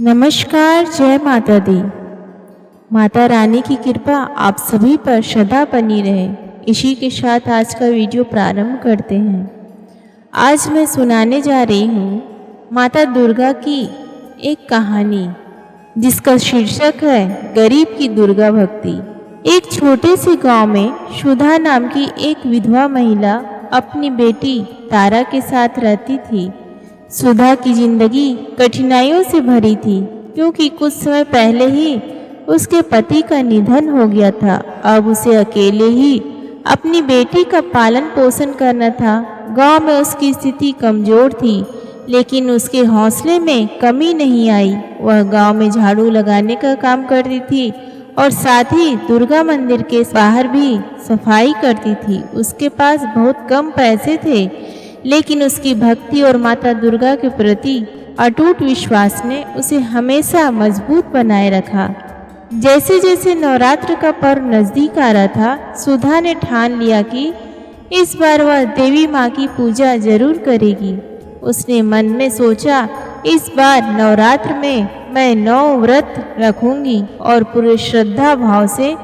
नमस्कार, जय माता दी। माता रानी की कृपा आप सभी पर सदा बनी रहे। इसी के साथ आज का वीडियो प्रारंभ करते हैं। आज मैं सुनाने जा रही हूँ माता दुर्गा की एक कहानी जिसका शीर्षक है गरीब की दुर्गा भक्ति। एक छोटे से गांव में सुधा नाम की एक विधवा महिला अपनी बेटी तारा के साथ रहती थी। सुधा की जिंदगी कठिनाइयों से भरी थी क्योंकि कुछ समय पहले ही उसके पति का निधन हो गया था। अब उसे अकेले ही अपनी बेटी का पालन पोषण करना था। गांव में उसकी स्थिति कमजोर थी लेकिन उसके हौसले में कमी नहीं आई। वह गांव में झाड़ू लगाने का काम करती थी और साथ ही दुर्गा मंदिर के बाहर भी सफाई करती थी। उसके पास बहुत कम पैसे थे लेकिन उसकी भक्ति और माता दुर्गा के प्रति अटूट विश्वास ने उसे हमेशा मजबूत बनाए रखा। जैसे जैसे नवरात्र का पर्व नजदीक आ रहा था, सुधा ने ठान लिया कि इस बार वह देवी माँ की पूजा जरूर करेगी। उसने मन में सोचा, इस बार नवरात्र में मैं 9 व्रत रखूंगी और पूरे श्रद्धा भाव से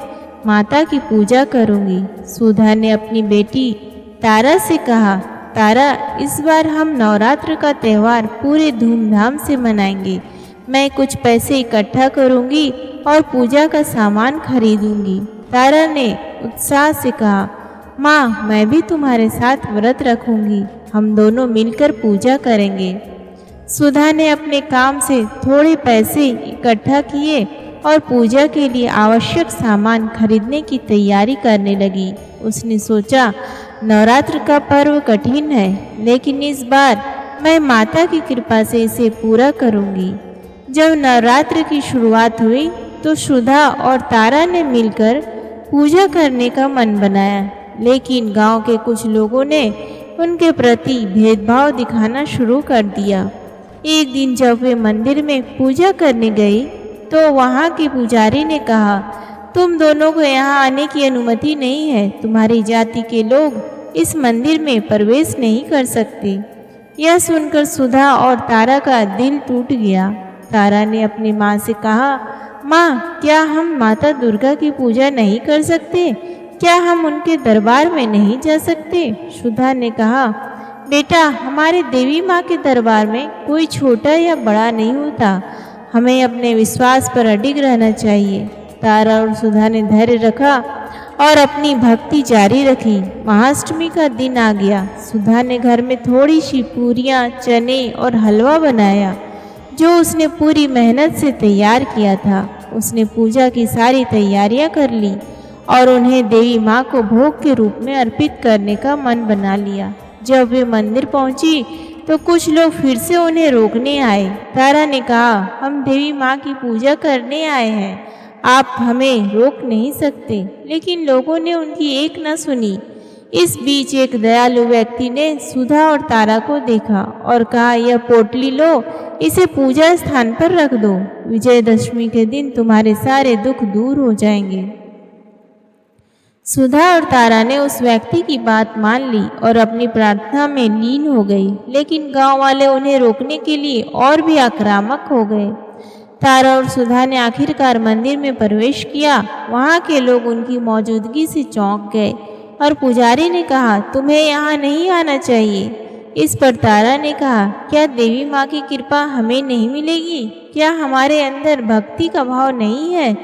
माता की पूजा करूंगी। सुधा ने अपनी बेटी तारा से कहा, तारा, इस बार हम नवरात्र का त्यौहार पूरे धूमधाम से मनाएंगे। मैं कुछ पैसे इकट्ठा करूंगी और पूजा का सामान खरीदूंगी। तारा ने उत्साह से कहा, माँ, मैं भी तुम्हारे साथ व्रत रखूंगी। हम दोनों मिलकर पूजा करेंगे। सुधा ने अपने काम से थोड़े पैसे इकट्ठा किए और पूजा के लिए आवश्यक सामान खरीदने की तैयारी करने लगी। उसने सोचा, नवरात्र का पर्व कठिन है लेकिन इस बार मैं माता की कृपा से इसे पूरा करूंगी। जब नवरात्र की शुरुआत हुई तो सुधा और तारा ने मिलकर पूजा करने का मन बनाया, लेकिन गांव के कुछ लोगों ने उनके प्रति भेदभाव दिखाना शुरू कर दिया। एक दिन जब वे मंदिर में पूजा करने गई तो वहां के पुजारी ने कहा, तुम दोनों को यहाँ आने की अनुमति नहीं है। तुम्हारी जाति के लोग इस मंदिर में प्रवेश नहीं कर सकते। यह सुनकर सुधा और तारा का दिल टूट गया। तारा ने अपनी माँ से कहा, माँ, क्या हम माता दुर्गा की पूजा नहीं कर सकते? क्या हम उनके दरबार में नहीं जा सकते? सुधा ने कहा, बेटा, हमारे देवी माँ के दरबार में कोई छोटा या बड़ा नहीं होता। हमें अपने विश्वास पर अडिग रहना चाहिए। तारा और सुधा ने धैर्य रखा और अपनी भक्ति जारी रखी। महाअष्टमी का दिन आ गया। सुधा ने घर में थोड़ी सी पूरियाँ, चने और हलवा बनाया जो उसने पूरी मेहनत से तैयार किया था। उसने पूजा की सारी तैयारियां कर ली और उन्हें देवी माँ को भोग के रूप में अर्पित करने का मन बना लिया। जब वे मंदिर पहुंची तो कुछ लोग फिर से उन्हें रोकने आए। तारा ने कहा, हम देवी माँ की पूजा करने आए हैं, आप हमें रोक नहीं सकते। लेकिन लोगों ने उनकी एक न सुनी। इस बीच एक दयालु व्यक्ति ने सुधा और तारा को देखा और कहा, यह पोटली लो, इसे पूजा स्थान पर रख दो। विजयदशमी के दिन तुम्हारे सारे दुख दूर हो जाएंगे। सुधा और तारा ने उस व्यक्ति की बात मान ली और अपनी प्रार्थना में लीन हो गई, लेकिन गांव वाले उन्हें रोकने के लिए और भी आक्रामक हो गए। तारा और सुधा ने आखिरकार मंदिर में प्रवेश किया। वहां के लोग उनकी मौजूदगी से चौंक गए और पुजारी ने कहा, तुम्हें यहाँ नहीं आना चाहिए। इस पर तारा ने कहा, क्या देवी माँ की कृपा हमें नहीं मिलेगी? क्या हमारे अंदर भक्ति का भाव नहीं है?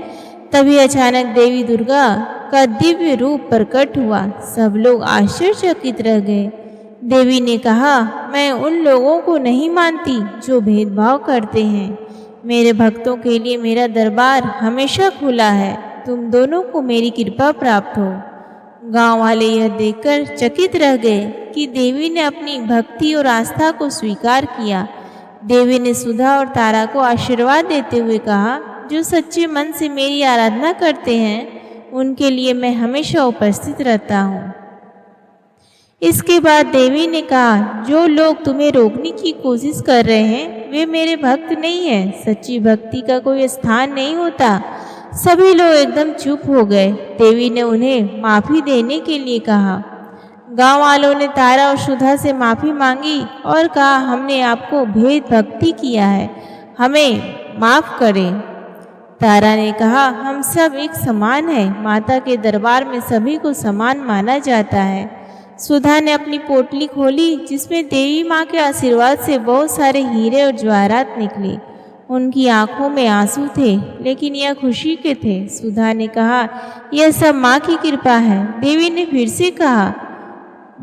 तभी अचानक देवी दुर्गा का दिव्य रूप प्रकट हुआ। सब लोग आश्चर्यचकित रह गए। देवी ने कहा, मैं उन लोगों को नहीं मानती जो भेदभाव करते हैं। मेरे भक्तों के लिए मेरा दरबार हमेशा खुला है। तुम दोनों को मेरी कृपा प्राप्त हो। गांव वाले यह देखकर चकित रह गए कि देवी ने अपनी भक्ति और आस्था को स्वीकार किया। देवी ने सुधा और तारा को आशीर्वाद देते हुए कहा, जो सच्चे मन से मेरी आराधना करते हैं उनके लिए मैं हमेशा उपस्थित रहता हूँ। इसके बाद देवी ने कहा, जो लोग तुम्हें रोकने की कोशिश कर रहे हैं वे मेरे भक्त नहीं हैं। सच्ची भक्ति का कोई स्थान नहीं होता। सभी लोग एकदम चुप हो गए। देवी ने उन्हें माफी देने के लिए कहा। गांव वालों ने तारा और सुधा से माफी मांगी और कहा, हमने आपको भेद भक्ति किया है, हमें माफ़ करें। तारा ने कहा, हम सब एक समान हैं। माता के दरबार में सभी को समान माना जाता है। सुधा ने अपनी पोटली खोली जिसमें देवी माँ के आशीर्वाद से बहुत सारे हीरे और जवाहरात निकले। उनकी आंखों में आंसू थे, लेकिन यह खुशी के थे। सुधा ने कहा, यह सब माँ की कृपा है। देवी ने फिर से कहा,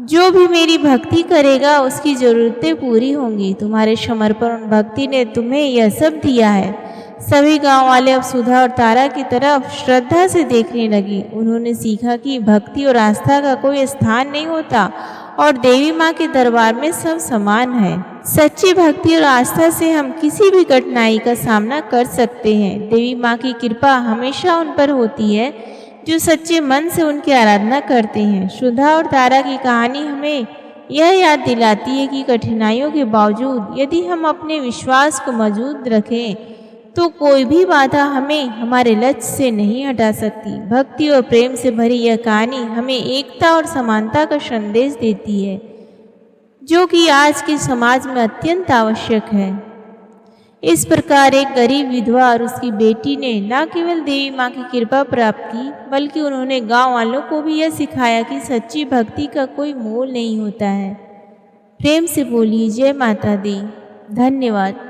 जो भी मेरी भक्ति करेगा उसकी ज़रूरतें पूरी होंगी। तुम्हारे समर्पण और भक्ति ने तुम्हें यह सब दिया है। सभी गांव वाले अब सुधा और तारा की तरफ श्रद्धा से देखने लगी। उन्होंने सीखा कि भक्ति और आस्था का कोई स्थान नहीं होता और देवी माँ के दरबार में सब समान है। सच्ची भक्ति और आस्था से हम किसी भी कठिनाई का सामना कर सकते हैं। देवी माँ की कृपा हमेशा उन पर होती है जो सच्चे मन से उनकी आराधना करते हैं। सुधा और तारा की कहानी हमें यह याद दिलाती है कि कठिनाइयों के बावजूद यदि हम अपने विश्वास को मजबूत रखें तो कोई भी बाधा हमें हमारे लक्ष्य से नहीं हटा सकती। भक्ति और प्रेम से भरी यह कहानी हमें एकता और समानता का संदेश देती है, जो कि आज के समाज में अत्यंत आवश्यक है। इस प्रकार एक गरीब विधवा और उसकी बेटी ने न केवल देवी माँ की कृपा प्राप्त की, बल्कि उन्होंने गांव वालों को भी यह सिखाया कि सच्ची भक्ति का कोई मोल नहीं होता है। प्रेम से बोलिए जय माता दी। धन्यवाद।